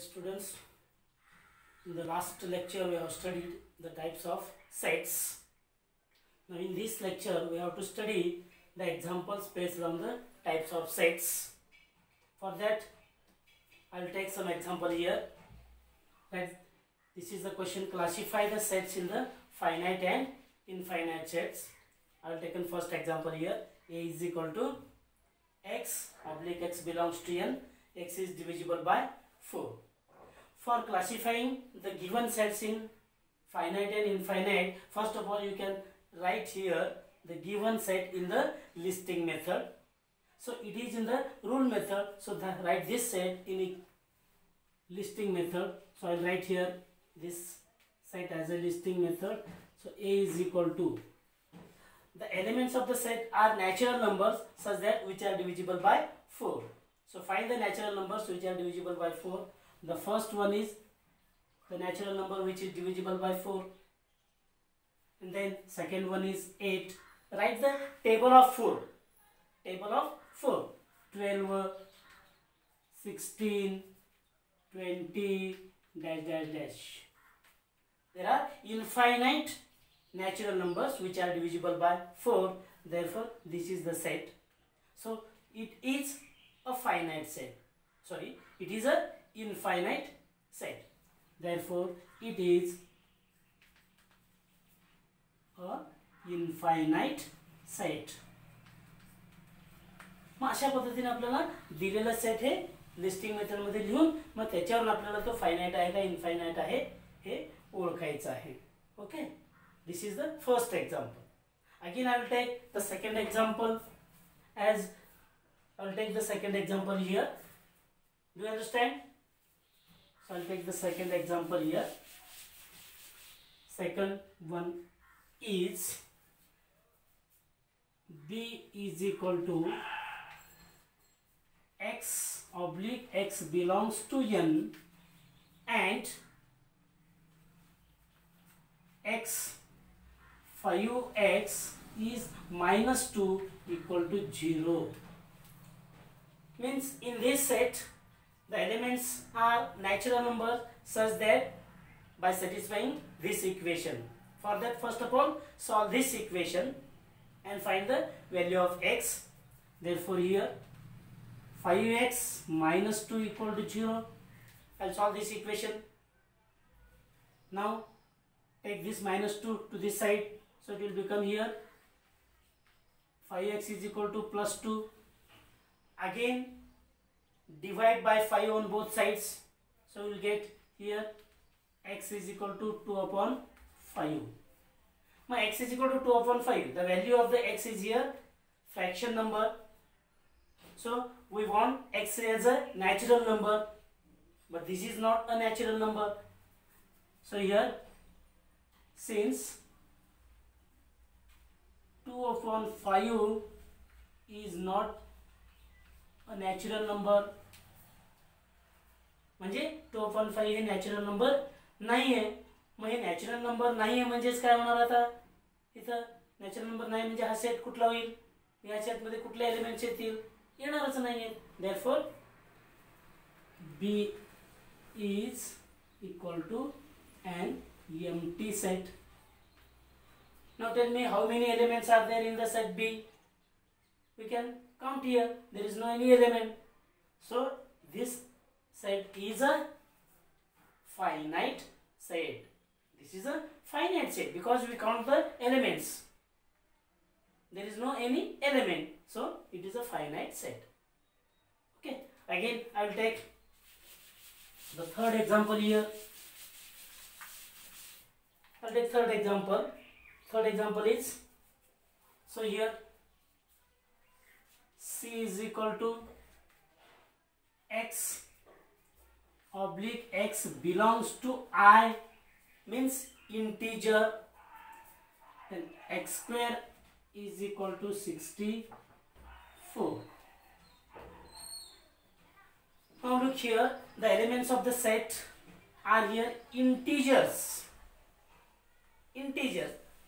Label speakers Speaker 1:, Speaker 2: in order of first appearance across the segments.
Speaker 1: students, in the last lecture we have studied the types of sets. Now in this lecture we have to study the examples based on the types of sets. For that I will take some example here. That this is the question: classify the sets in the finite and infinite sets. I will take first example here. A is equal to x oblique x belongs to n. X is divisible by 4. For classifying the given sets in finite and infinite, first of all you can write here the given set in the listing method. So it is in the rule method, so write this set in a listing method. So I will write here this set as a listing method. So A is equal to, the elements of the set are natural numbers such that which are divisible by 4. So find the natural numbers which are divisible by 4. The first one is the natural number which is divisible by 4. And then second one is 8. Write the table of 4. Table of 4. 12, 16, 20, dash dash dash. There are infinite natural numbers which are divisible by 4. Therefore, this is the set. So, it is a finite set. Sorry, it is a infinite set. Therefore, it is a infinite set. मग अशा पद्धतीने आपल्याला दिलेला set हे listing method मध्ये लिहून मग त्याच्यावर आपल्याला तो finite आहे का इनफायनाइट आहे हे ओळखायचं आहे. Okay, this is the first example. Again I will take the second example, as I will take the second example here. Do you understand? So I will take the second example here. Second one is B is equal to x oblique x belongs to n and x 5x is minus 2 equal to 0. Means in this set the elements are natural numbers such that by satisfying this equation. For that, first of all solve this equation and find the value of x. Therefore here 5x minus 2 equal to 0. I will solve this equation. Now take this minus 2 to this side, so it will become here 5x is equal to plus 2. Again divide by 5 on both sides, so we will get here x is equal to 2 upon 5. Now x is equal to 2 upon 5. The value of the x is here fraction number, so we want x as a natural number, but this is not a natural number. So here, since 2 upon 5 is not a natural number, म्हणजे 2 upon 5 हे natural number नाही आहे. मग हे natural number नाही आहे म्हणजेच काय होणार आता इथं नॅचरल नंबर नाही म्हणजे हा सेट कुठला होईल, या सेट मध्ये कुठले एलिमेंट्स येतील, येणारच नाही आहेत. Therefore B is equal to an empty set. Now tell me how many elements are there in the set B. We can count here. There is no any element. So this set is a finite set. This is a finite set because we count the elements. There is no any element. So it is a finite set. Okay. Again I will take the third example here. I will take third example. Third example is, so here C is equal to x oblique x belongs to I, means integer, and x square is equal to 64. Now look here, the elements of the set are here integers,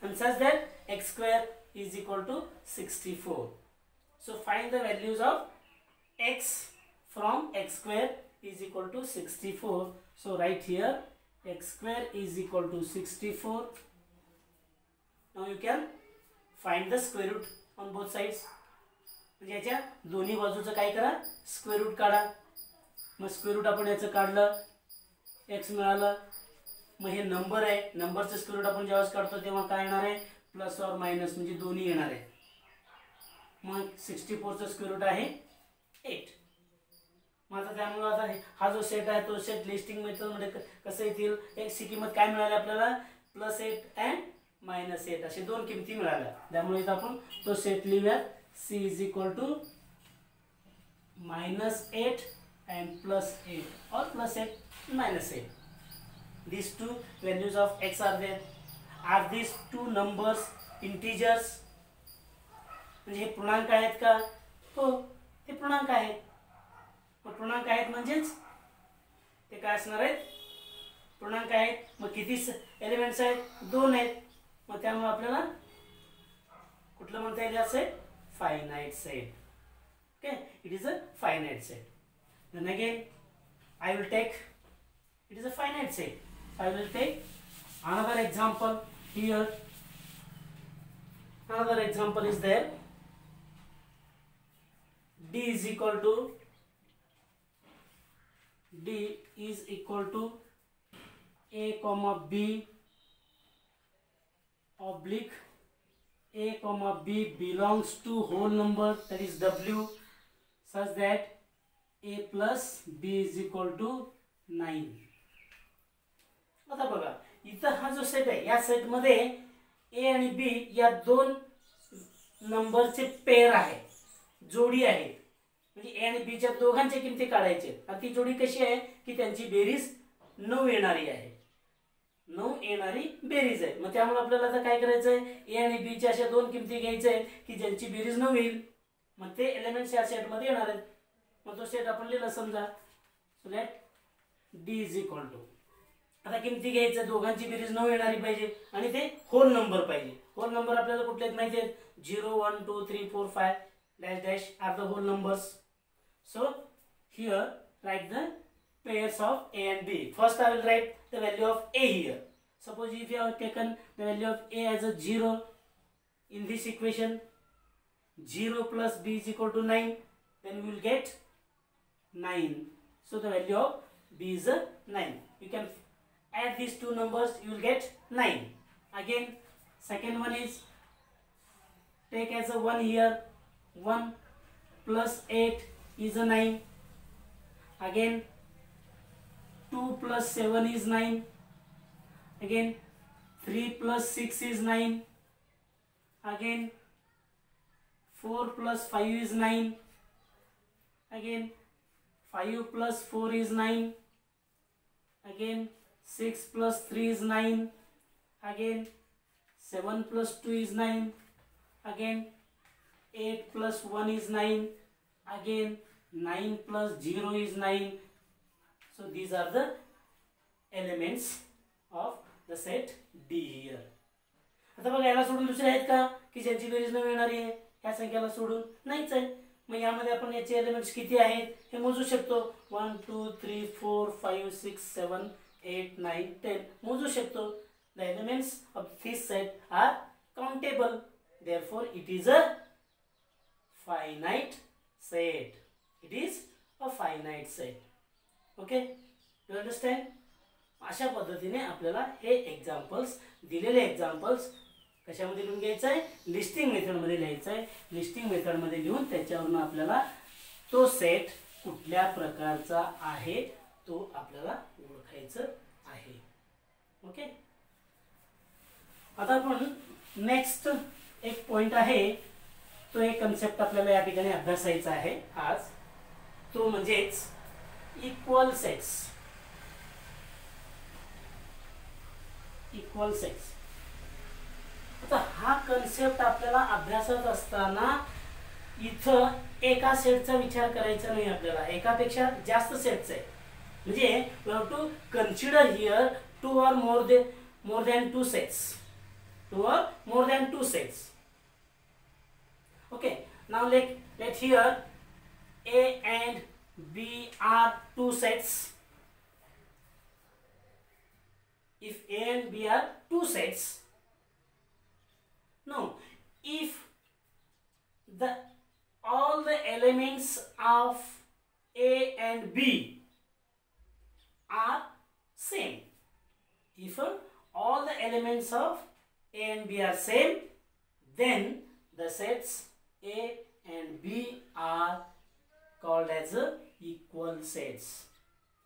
Speaker 1: and such that x square is equal to 64. So find the values of x from x square is equal to 64. So write here x square is equal to 64. Now you can find the square root on both sides. म्हणजे याच्या दोन्ही बाजूचं काय करा, square root काढा. मग square root आपण याचं काढलं, x मिळालं. मग हे नंबर आहे, नंबरचं स्क्वेअर रूट आपण जेव्हा काढतो तेव्हा काय येणार आहे, प्लस और मायनस म्हणजे दोन्ही येणार आहे. मग 64चं स्क्वेअर रूट आहे 8. मग आता त्यामुळे आता हा जो सेट आहे तो सेट लिस्टिंग मेथडमध्ये कसं येतील, x ची किंमत काय मिळाली आपल्याला, +8 अँड -8 असे दोन किमती मिळाल्या. त्यामुळे इथं आपण तो set लिहूयात, c is equal to -8 and +8 or +8 -8. These two values of x are there. Are these two numbers integers? म्हणजे हे पूर्णांक आहेत का, हो ते पूर्णांक आहेत. मग पूर्णांक आहेत म्हणजेच ते काय असणार आहेत, पूर्णांक आहेत. मग किती एलिमेंट्स आहेत, 2 आहेत. मग त्यामुळे आपल्याला कुठलं म्हणता येईल असे, finite set. Okay, it is a finite set. Then again I will take, it is a finite set. I will take another example here. Another example is there. D is equal to a comma b oblique a comma b belongs to whole number, that is w, such that a plus b is equal to 9. आता बघा इथं हा जो set आहे, या set मध्ये a आणि b या दोन नंबरचे पेअर आहे, जोडी आहे. म्हणजे a आणि b च्या दोघांच्या किमती काढायचे. आणि ती जोडी कशी आहे की त्यांची बेरीज 9 येणारी आहे, 9 येणारी बेरीज आहे. मग त्यामुळे आपल्याला आता काय करायचं आहे, a आणि b च्या अशा दोन किमती घ्यायच्या आहेत की ज्यांची बेरीज 9 येईल. मग ते एलिमेंट्स या सेट मध्ये येणार आहेत. मग तो सेट आपण लिहिला समजा, so let d is equal to, आता किमती घ्यायचं, दोघांची बेरीज 9 येणारी पाहिजे आणि ते होल नंबर पाहिजे. होल नंबर आपल्याला कुठले माहिती आहेत, 0 1 2 3 4 5 dash dash are the whole numbers. So here write the pairs of a and b. First I will write the value of a here. Suppose if you have taken the value of a as a 0 in this equation, 0 plus b is equal to 9, then we will get 9. So the value of b is a 9. You can add these two numbers, you will get 9. Again second one is, take as a 1 here, 1 plus 8 is a 9. Again 2 plus 7 is 9. Again 3 plus 6 is 9. Again 4 plus 5 is 9. Again 5 plus 4 is 9. Again 6 plus 3 is 9. Again 7 plus 2 is 9. Again 8 plus 1 is 9. Again 9 plus 0 is 9. So these are the elements of the set D here. आता बघा याला सोडून दुसरे आहेत का की ज्यांची berries 9 येणारी आहे, ह्या संख्याला सोडून नाहीच आहे. मग यामध्ये आपण याचे एलिमेंट्स किती आहेत हे मोजू शकतो. 1 2 3 4 5 6 7 8 9 10 मोजू शकतो. The elements of this set are countable. Therefore it is a finite set. It is a finite set. Okay, you understand. अशा पद्धतीने आपल्याला हे एक्झाम्पल्स, दिलेले एक्झाम्पल्स कशामध्ये लिहून घ्यायचं आहे, लिस्टिंग मेथडमध्ये लिहायचं आहे. लिस्टिंग मेथडमध्ये लिहून त्याच्यावरून आपल्याला तो सेट कुठल्या प्रकारचा आहे तो आपल्याला ओळखायचं आहे. ओके, आता आपण नेक्स्ट एक पॉइंट आहे, तो एक कन्सेप्ट आपल्याला या ठिकाणी अभ्यासायचा आहे आज. तो म्हणजेच इक्वल सेट्स. इक्वल सेट्स, आता हा कन्सेप्ट आपल्याला अभ्यासत असताना इथं एका सेटचा विचार करायचा नाही आपल्याला, एकापेक्षा जास्त सेट्स आहे. म्हणजे we have to consider here 2 or more than 2 sets. 2 or more than 2 sets. Okay, now let here a and b are two sets, if A and B are two sets, no, if the all the elements of A and B are same, if all the elements of A and B are same, then the sets A and B are called as equal sets.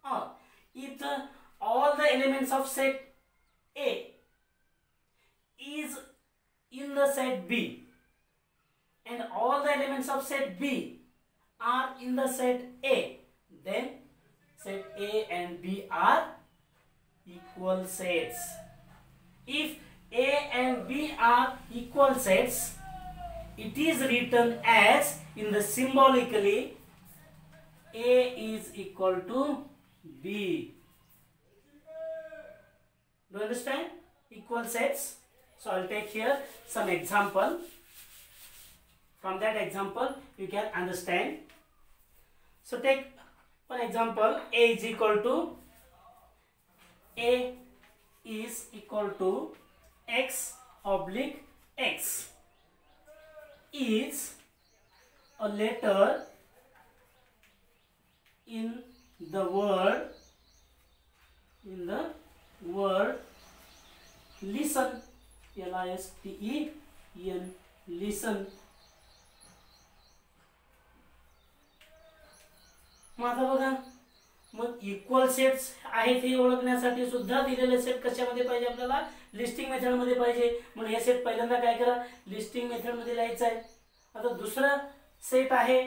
Speaker 1: Or if all the elements of set A is in the set B and all the elements of set B are in the set A, then set A and B are equal sets. If A and B are equal sets, it is written as in the symbolically A is equal to B. Do you understand? Equal sets. So I will take here some example. From that example you can understand. So take one example. A is equal to x oblique x is a letter in the word listen. L-I-S-T-E-N, listen. माझा बघा, मग equal sets आहेत हे ओळखण्यासाठी सुद्धा दिलेले set कशामध्ये पाहिजे आपल्याला, listing method मध्ये पाहिजे. म्हणून हे सेट पहिल्यांदा काय करा, लिस्टिंग मेथड मध्ये लिहायचं आहे. आता दुसरा सेट आहे,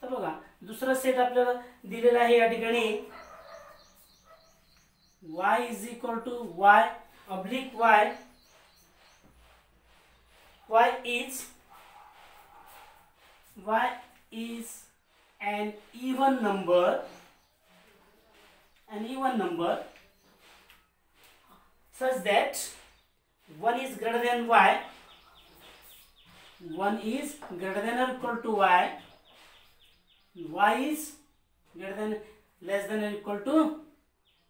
Speaker 1: तर बघा दुसरा सेट आपल्याला दिलेला आहे या ठिकाणी y is equal to y oblique y. y is an even number such that 1 is greater than y, 1 is greater than or equal to y, y is greater than less than or equal to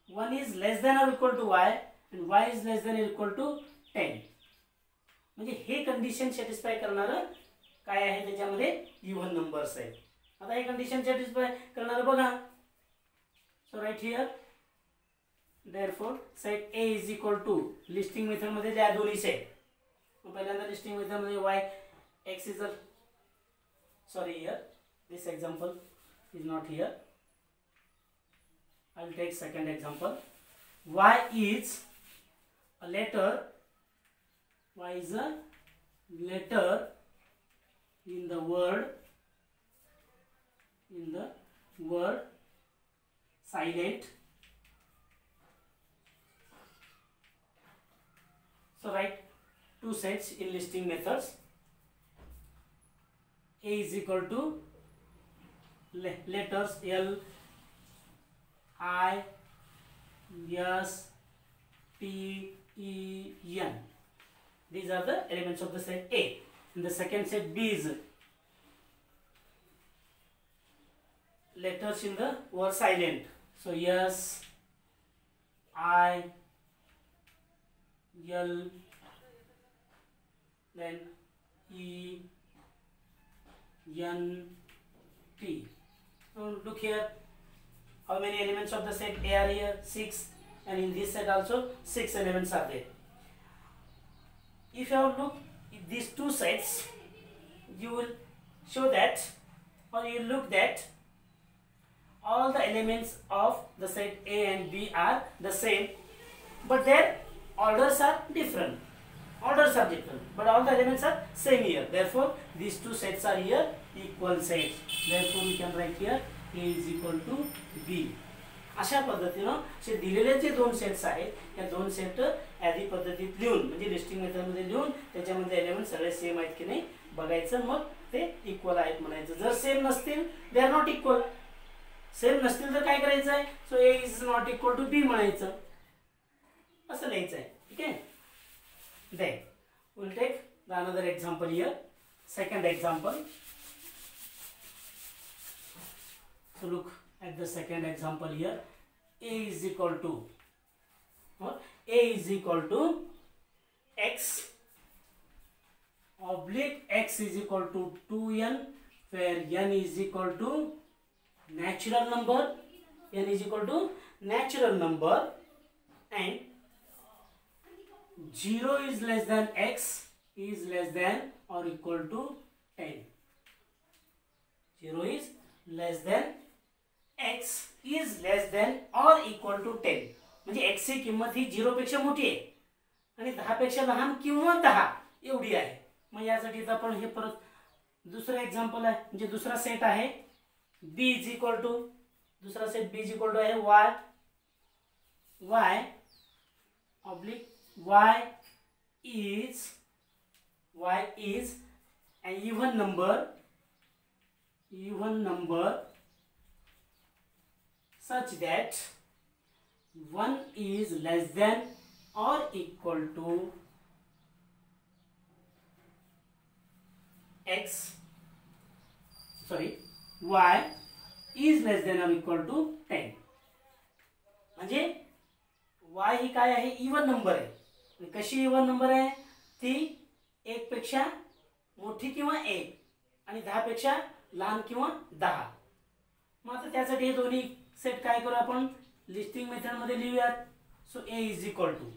Speaker 1: 1 is less than or equal to y and y is less than or equal to 10. म्हणजे हे condition satisfy करणार काय आहे, त्याच्यामध्ये even numbers आहेत. आता हे condition satisfy करणार बघा. So right here therefore set A is equal to listing method मध्ये द्या दोन्ही सेट. पहिल्यांदा लिस्टिंग मेथड मध्ये y x is sorry here this example is not here. I will take second example. Y is a letter. Y is a letter in the word silent. So write two sets in listing methods. A is equal to letters L, I, S, T, E, N. These are the elements of the set A. And the second set B is letters in the word silent. So S, I, L, then E, N, T. Now look here. How many elements of the set A are here? 6, and in this set also 6 elements are there. If you have looked at these two sets, you will show that, or you will look that all the elements of the set A and B are the same, but their orders are different. But all the elements are same here. Therefore, these two sets are here equal sets. Therefore, we can write here A is equal to B. अशा पद्धतीनं जे दिलेले जे दोन sets आहेत या दोन set आधी पद्धतीत लिहून म्हणजे लिस्टिंग मेथड मध्ये लिहून त्याच्यामध्ये एलिमेंट सगळे सेम आहेत की नाही बघायचं, मग ते इक्वल आहेत म्हणायचं. जर सेम नसतील they are not equal. Same नसतील तर काय करायचं आहे, so A is not equal to B म्हणायचं, असं लिहायचं आहे. ठीक आहे. Then we will take the another example here. Second example. So look, at the second example here. A is equal to, or A is equal to x oblique x is equal to 2n, where n is equal to natural number, n is equal to natural number, and 0 is less than x is less than or equal to 10. 0 is less than x is less than or equal to 10. म्हणजे x ची किंमत ही 0 पेक्षा मोठी आहे आणि 10 पेक्षा लहान किंवा 10 एवढी आहे. मग यासाठी आपण हे परत दुसरा एक्झाम्पल आहे, म्हणजे दुसरा सेट आहे b इज इक्वल टू, दुसरा set b is equal to आहे y oblique y is an even number such that 1 is less than or equal to y is less than or equal to 10. म्हणजे y ही काय आहे, even number आहे. कशी even number आहे ती 1 पेक्षा मोठी किंवा 1 आणि 10 पेक्षा लहान किंवा 10. मग आता त्यासाठी हे दोन्ही सेट काय करू आपण लिस्टिंग मेथड मध्ये लिहूयात. So a is equal to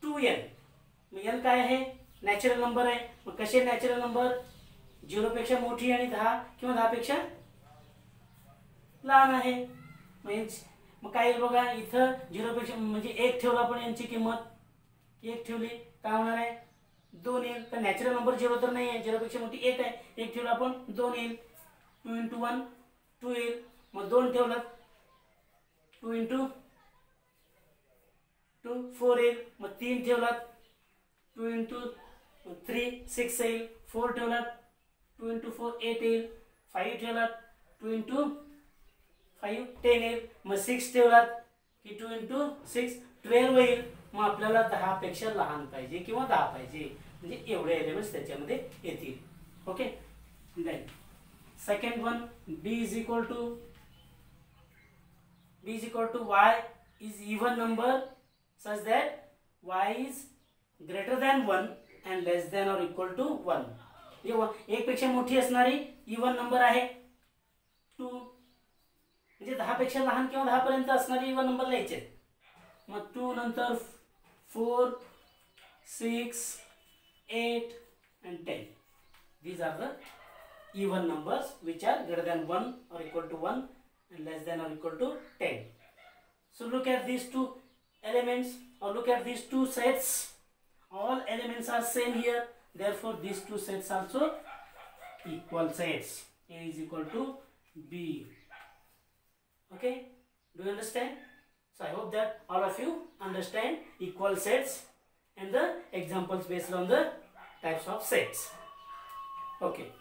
Speaker 1: 2n. मग n काय आहे, नॅचरल नंबर आहे. मग कसे नॅचरल नंबर, 0 पेक्षा मोठी आणि 10 किंवा 10 पेक्षा लहान आहे. मग काय बघा इथं 0 पेक्षा म्हणजे 1 ठेवला आपण यांची किंमत 1 ठेवली काय होणार आहे 2 येईल. तर नॅचरल नंबर 0 तर नाही आहे, 0 पेक्षा मोठी 1 आहे. 1 ठेवला आपण 2 येईल. 2 × 1 2 येईल. मग 2 ठेवला 2 × 2 4 येईल. मग 3 ठेवला 2 × 3 6 येईल. 4 ठेवला 2 × 4 8 येईल. 5 ठेवला 2 × 5 10 येईल. मग 6 ठेवलात की 2 × 6 12 येईल. मग आपल्याला 10 पेक्षा लहान पाहिजे किंवा 10 पाहिजे, म्हणजे एवढे एलिमेंट्स त्याच्यामध्ये येतील. Okay. Then second one b is equal to y is even number such that y is greater than 1 and less than or equal to 1. म्हणजे 1 पेक्षा मोठी असणारी इवन नंबर आहे 2, म्हणजे 10 पेक्षा लहान किंवा 10 पर्यंत असणारी इवन नंबर लिहायचे. मग 2 नंतर 4 6 8 and 10. These are the even numbers which are greater than 1 or equal to 1 and less than or equal to 10. So look at these two elements or look at these two sets. All elements are same here. Therefore, these two sets also equal sets. A is equal to B. Okay? Do you understand? So I hope that all of you understand equal sets and the examples based on the types of sets. Okay.